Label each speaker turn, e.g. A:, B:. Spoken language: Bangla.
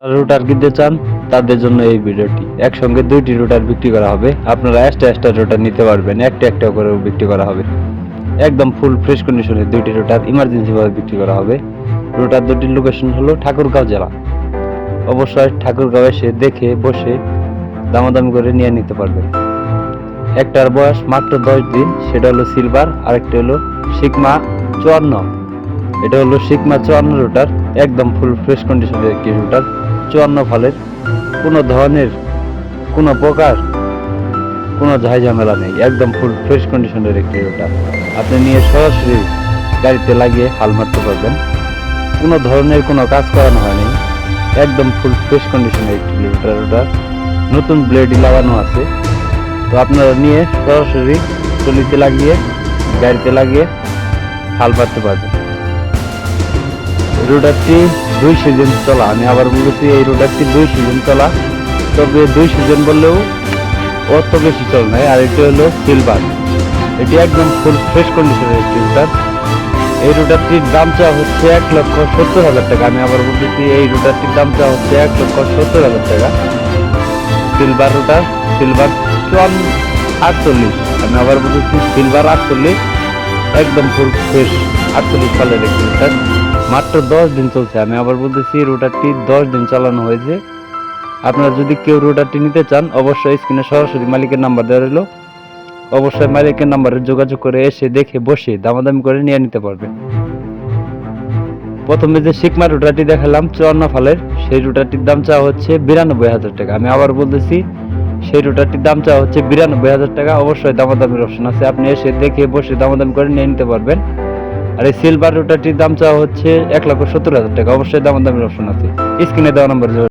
A: রুটার কিনতে চান তাদের জন্য এই ভিডিওটি। একসঙ্গে দুইটি রুটার বিক্রি করা হবে। আপনারা এক্সট্রা রুটার নিতে পারবেন, একটা একটা করে বিক্রি করা হবে। একদম ফুল ফ্রেশ কন্ডিশনে দুইটি রুটার ইমার্জেন্সি ভাবে বিক্রি করা হবে। রুটার দুটির লোকেশন হলো ঠাকুরগাঁও জেলা। অবশ্যই ঠাকুরগাঁও এসে দেখে বসে দামাদামি করে নিয়ে নিতে পারবেন। একটার বয়স মাত্র 10 দিন, সেটা হলো সিলভার, আরেকটা হলো সিগমা 54। এটা হলো সিগমা 54 রুটার, একদম ফুল ফ্রেশ কন্ডিশনের একটি রুটার। 54 ফলের কোনো ধরনের কোনো প্রকার কোনো ঝামেলা নেই, একদম ফুল ফ্রেশ কন্ডিশনের একটি রুটার। আপনি নিয়ে সরাসরি গাড়িতে লাগিয়ে হাল মারতে পারবেন। কোনো ধরনের কোনো কাজ করানো হয়নি, একদম ফুল ফ্রেশ কন্ডিশনের একটি রুটার। নতুন ব্লেডই লাগানো আছে। তো আপনারা নিয়ে সরাসরি টলিতে লাগিয়ে গাড়িতে লাগিয়ে হাল মারতে পারবেন। রুটারটি 2 সিজন চলা, আমি আবার বলেছি এই রুটারটি 2 সিজন চলা, তবে 2 সিজন বললেও অত বেশি চল নাই। আর এটি হলো সিলভার, এটি একদম ফুল ফ্রেশ কন্ডিশনের একটি রুটার। এই রুটারটির দাম চাওয়া হচ্ছে 1,70,000 টাকা। আমি আবার বলতেছি এই রুটারটির দাম চাওয়া হচ্ছে 1,70,000 টাকা। Silver rotor, silver 48। আমি আবার বলতেছি সিলভার 48, একদম ফুল ফ্রেশ 48 সালের একটি রুটার। মাত্র 10 দিন চলছে। আমি আবার বলতেছি রুটারটি 10 দিন চালানো হয়েছে। আপনারা যদি কেউ রুটারটি নিতে চান, অবশ্যই স্ক্রিনে সরাসরি মালিকের নাম্বার দেওয়া রইল। অবশ্যই মালিকের নাম্বারে যোগাযোগ করে এসে দেখে বসে দামাদামি করে নিয়ে নিতে পারবেন। প্রথমে যে সিগমা রুটারটি দেখালাম 54 ফলের, সেই রুটারটির দাম চাওয়া হচ্ছে 92,000 টাকা। আমি আবার বলতেছি সেই রুটারটির দাম চাওয়া হচ্ছে 92,000 টাকা। অবশ্যই দামাদামির অপশন আছে, আপনি এসে দেখে বসে দামাদামি করে নিয়ে নিতে পারবেন। আর এই সিলভার রুটারটির দাম চাওয়া হচ্ছে 1,70,000 টাকা। অবশ্যই দামাদামির অপশন আছে, স্ক্রিনে দেওয়া নাম্বার